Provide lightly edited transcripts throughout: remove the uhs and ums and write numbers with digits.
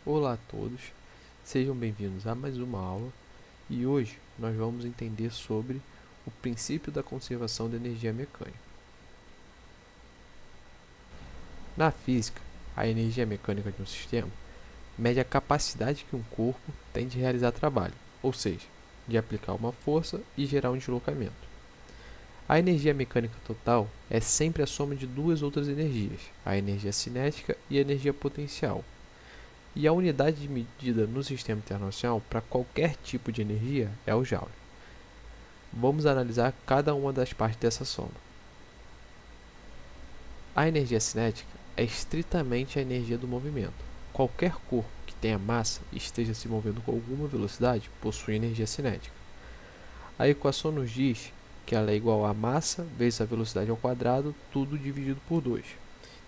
Olá a todos, sejam bem-vindos a mais uma aula e hoje nós vamos entender sobre o princípio da conservação da energia mecânica. Na física, a energia mecânica de um sistema mede a capacidade que um corpo tem de realizar trabalho, ou seja, de aplicar uma força e gerar um deslocamento. A energia mecânica total é sempre a soma de duas outras energias, a energia cinética e a energia potencial. E a unidade de medida no sistema internacional para qualquer tipo de energia é o Joule. Vamos analisar cada uma das partes dessa soma. A energia cinética é estritamente a energia do movimento. Qualquer corpo que tenha massa e esteja se movendo com alguma velocidade possui energia cinética. A equação nos diz que ela é igual a massa vezes a velocidade ao quadrado, tudo dividido por 2.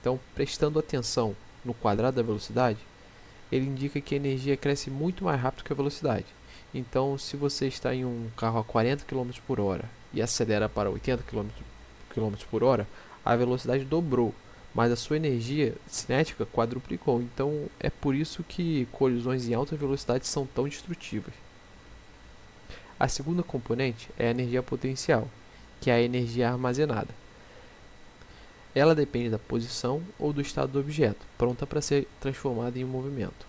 Então, prestando atenção no quadrado da velocidade, ele indica que a energia cresce muito mais rápido que a velocidade. Então, se você está em um carro a 40 km por hora e acelera para 80 km por hora, a velocidade dobrou, mas a sua energia cinética quadruplicou. Então, é por isso que colisões em alta velocidade são tão destrutivas. A segunda componente é a energia potencial, que é a energia armazenada. Ela depende da posição ou do estado do objeto, pronta para ser transformada em um movimento.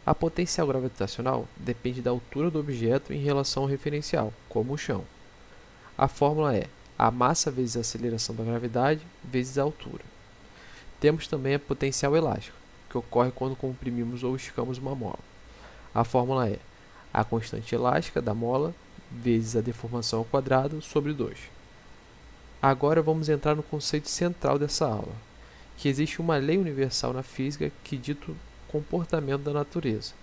A potencial gravitacional depende da altura do objeto em relação ao referencial, como o chão. A fórmula é a massa vezes a aceleração da gravidade vezes a altura. Temos também a potencial elástica, que ocorre quando comprimimos ou esticamos uma mola. A fórmula é a constante elástica da mola vezes a deformação ao quadrado sobre 2. Agora vamos entrar no conceito central dessa aula, que existe uma lei universal na física que dita o comportamento da natureza.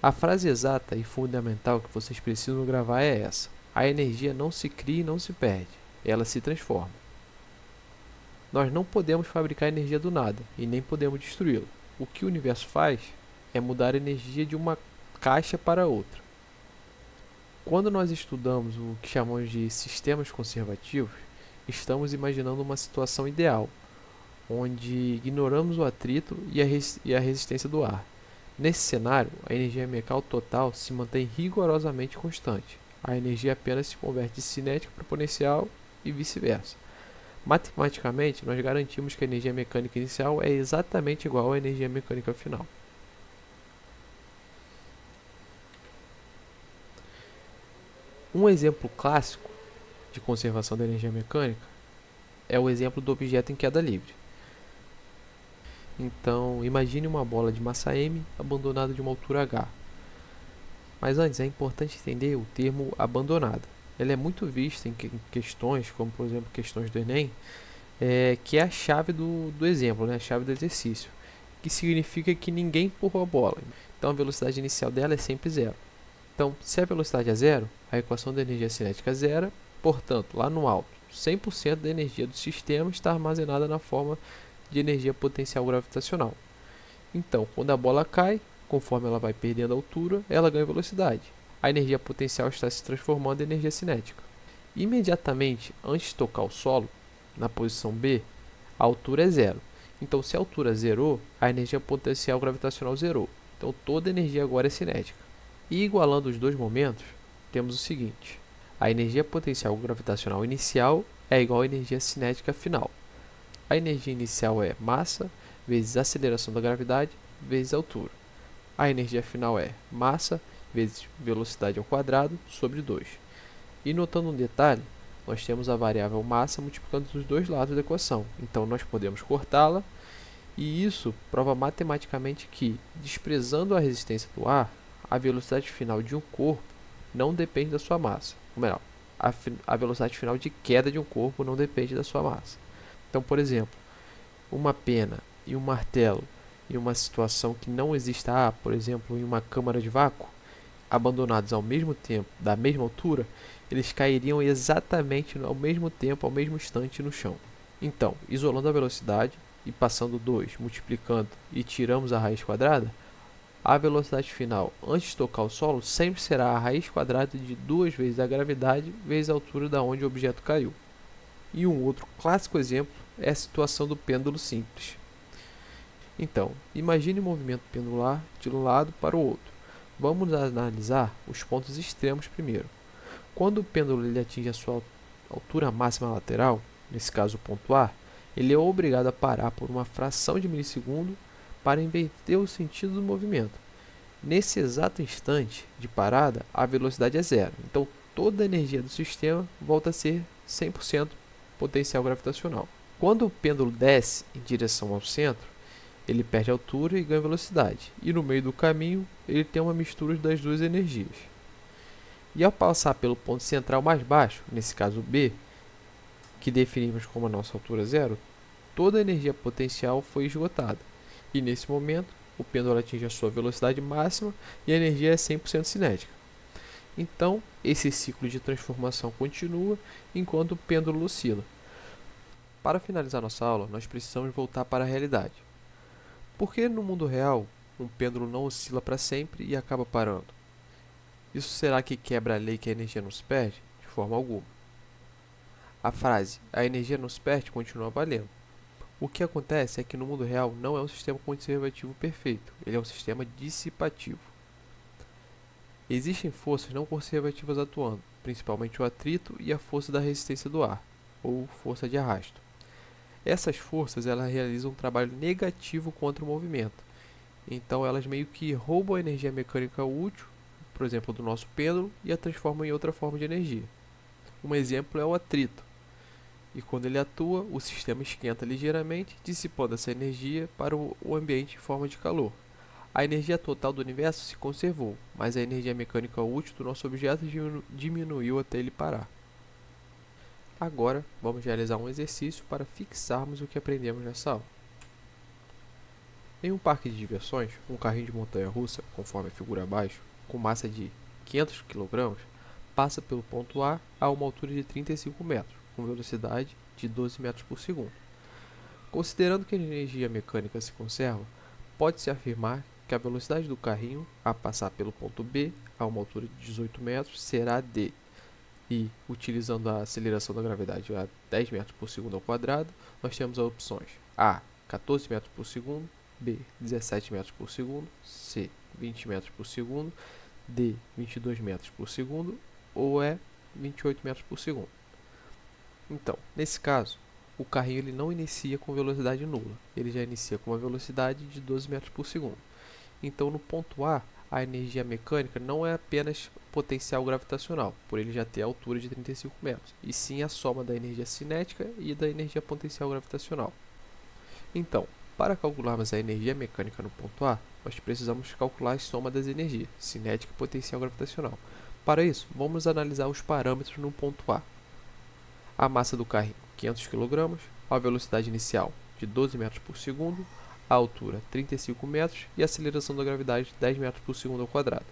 A frase exata e fundamental que vocês precisam gravar é essa: a energia não se cria e não se perde, ela se transforma. Nós não podemos fabricar energia do nada e nem podemos destruí-la. O que o universo faz é mudar a energia de uma caixa para outra. Quando nós estudamos o que chamamos de sistemas conservativos, estamos imaginando uma situação ideal, onde ignoramos o atrito e a resistência do ar. Nesse cenário, a energia mecânica total se mantém rigorosamente constante. A energia apenas se converte de cinética para potencial e vice-versa. Matematicamente, nós garantimos que a energia mecânica inicial é exatamente igual à energia mecânica final. Um exemplo clássico de conservação da energia mecânica é o exemplo do objeto em queda livre. Então, imagine uma bola de massa m abandonada de uma altura h. Mas antes, é importante entender o termo abandonada. Ela é muito vista em questões, como por exemplo questões do Enem, que é a chave do exemplo, né? A chave do exercício, que significa que ninguém empurrou a bola. Então, a velocidade inicial dela é sempre zero. Então, se a velocidade é zero, a equação da energia cinética é zero, portanto, lá no alto, 100% da energia do sistema está armazenada na forma de energia potencial gravitacional. Então, quando a bola cai, conforme ela vai perdendo altura, ela ganha velocidade. A energia potencial está se transformando em energia cinética. Imediatamente antes de tocar o solo, na posição B, a altura é zero. Então, se a altura zerou, a energia potencial gravitacional zerou. Então, toda a energia agora é cinética. E igualando os dois momentos, temos o seguinte: a energia potencial gravitacional inicial é igual à energia cinética final. A energia inicial é massa vezes aceleração da gravidade vezes altura. A energia final é massa vezes velocidade ao quadrado sobre 2. E notando um detalhe, nós temos a variável massa multiplicando os dois lados da equação. Então, nós podemos cortá-la, e isso prova matematicamente que, desprezando a resistência do ar, a velocidade final de um corpo não depende da sua massa. Ou melhor, a velocidade final de queda de um corpo não depende da sua massa. Então, por exemplo, uma pena e um martelo em uma situação que não exista ar, por exemplo, em uma câmara de vácuo, abandonados ao mesmo tempo, da mesma altura, eles cairiam exatamente ao mesmo tempo, ao mesmo instante no chão. Então, isolando a velocidade e passando 2, multiplicando e tiramos a raiz quadrada, a velocidade final antes de tocar o solo sempre será a raiz quadrada de 2 vezes a gravidade vezes a altura da onde o objeto caiu. E um outro clássico exemplo é a situação do pêndulo simples. Então, imagine um movimento pendular de um lado para o outro. Vamos analisar os pontos extremos primeiro. Quando o pêndulo ele atinge a sua altura máxima lateral, nesse caso o ponto A, ele é obrigado a parar por uma fração de milissegundo para inverter o sentido do movimento. Nesse exato instante de parada, a velocidade é zero, então toda a energia do sistema volta a ser 100% potencial gravitacional. Quando o pêndulo desce em direção ao centro, ele perde altura e ganha velocidade, e no meio do caminho ele tem uma mistura das duas energias. E ao passar pelo ponto central mais baixo, nesse caso B, que definimos como a nossa altura zero, toda a energia potencial foi esgotada, e nesse momento o pêndulo atinge a sua velocidade máxima e a energia é 100% cinética. Então, esse ciclo de transformação continua enquanto o pêndulo oscila. Para finalizar nossa aula, nós precisamos voltar para a realidade. Por que no mundo real um pêndulo não oscila para sempre e acaba parando? Isso será que quebra a lei que a energia não se perde? De forma alguma. A frase "a energia não se perde" continua valendo. O que acontece é que no mundo real não é um sistema conservativo perfeito, ele é um sistema dissipativo. Existem forças não conservativas atuando, principalmente o atrito e a força da resistência do ar, ou força de arrasto. Essas forças elas realizam um trabalho negativo contra o movimento, então elas meio que roubam a energia mecânica útil, por exemplo, do nosso pêndulo, e a transformam em outra forma de energia. Um exemplo é o atrito. E quando ele atua, o sistema esquenta ligeiramente, dissipando essa energia para o ambiente em forma de calor. A energia total do universo se conservou, mas a energia mecânica útil do nosso objeto diminuiu até ele parar. Agora, vamos realizar um exercício para fixarmos o que aprendemos nessa aula. Em um parque de diversões, um carrinho de montanha-russa, conforme a figura abaixo, com massa de 500 kg, passa pelo ponto A a uma altura de 35 metros, com velocidade de 12 metros por segundo. Considerando que a energia mecânica se conserva, pode-se afirmar que a velocidade do carrinho a passar pelo ponto B a uma altura de 18 metros será d. E, utilizando a aceleração da gravidade a 10 metros por segundo ao quadrado, nós temos as opções A, 14 metros por segundo, B, 17 metros por segundo, C, 20 metros por segundo, D, 22 metros por segundo ou E, 28 metros por segundo. Então, nesse caso, o carrinho ele não inicia com velocidade nula, ele já inicia com uma velocidade de 12 metros por segundo. Então, no ponto a energia mecânica não é apenas potencial gravitacional, por ele já ter a altura de 35 metros, e sim a soma da energia cinética e da energia potencial gravitacional. Então, para calcularmos a energia mecânica no ponto A, nós precisamos calcular a soma das energias, cinética e potencial gravitacional. Para isso, vamos analisar os parâmetros no ponto A. A massa do carrinho, 500 kg, a velocidade inicial, de 12 metros por segundo, a altura, 35 metros, e a aceleração da gravidade, 10 metros por segundo ao quadrado.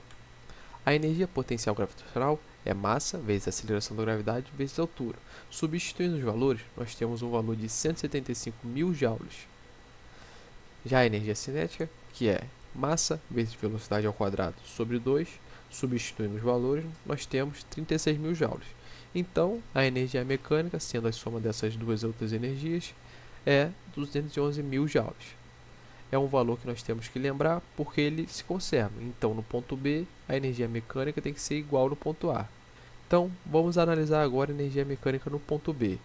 A energia potencial gravitacional é massa vezes a aceleração da gravidade vezes a altura. Substituindo os valores, nós temos um valor de 175 mil joules. Já a energia cinética, que é massa vezes velocidade ao quadrado sobre 2, substituindo os valores, nós temos 36 mil joules. Então, a energia mecânica, sendo a soma dessas duas outras energias, é 211 mil joules. É um valor que nós temos que lembrar porque ele se conserva. Então, no ponto B, a energia mecânica tem que ser igual no ponto A. Então, vamos analisar agora a energia mecânica no ponto B.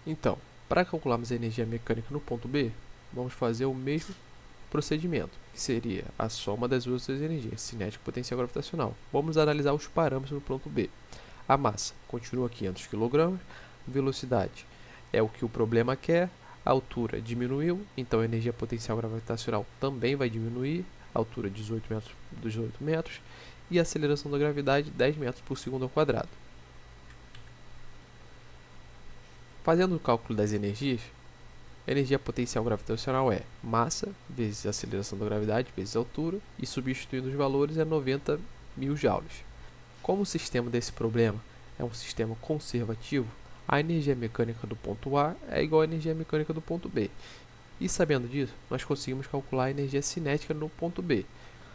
Então, para calcularmos a energia mecânica no ponto B, vamos fazer o mesmo procedimento, que seria a soma das outras energias, cinética e potencial gravitacional. Vamos analisar os parâmetros no ponto B. A massa continua 500 kg, velocidade é o que o problema quer, a altura diminuiu, então a energia potencial gravitacional também vai diminuir, a altura 18 metros, e a aceleração da gravidade 10 metros por segundo ao quadrado. Fazendo o cálculo das energias, a energia potencial gravitacional é massa vezes a aceleração da gravidade vezes a altura, e substituindo os valores é 90 mil joules. Como o sistema desse problema é um sistema conservativo, a energia mecânica do ponto A é igual à energia mecânica do ponto B. E sabendo disso, nós conseguimos calcular a energia cinética no ponto B,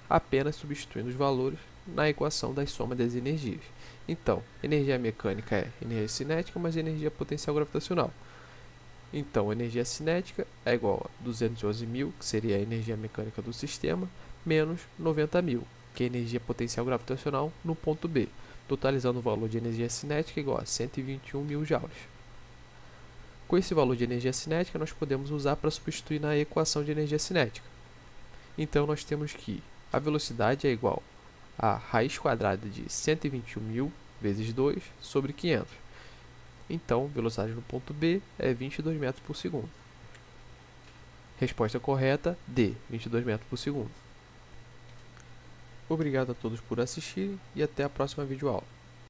apenas substituindo os valores na equação da soma das energias. Então, energia mecânica é energia cinética mais energia potencial gravitacional. Então, a energia cinética é igual a 211.000, que seria a energia mecânica do sistema, menos 90.000, que é a energia potencial gravitacional no ponto B, totalizando o valor de energia cinética igual a 121.000 joules. Com esse valor de energia cinética, nós podemos usar para substituir na equação de energia cinética. Então, nós temos que a velocidade é igual a raiz quadrada de 121.000 vezes 2 sobre 500. Então, velocidade no ponto B é 22 metros por segundo. Resposta correta, D, 22 metros por segundo. Obrigado a todos por assistirem e até a próxima videoaula.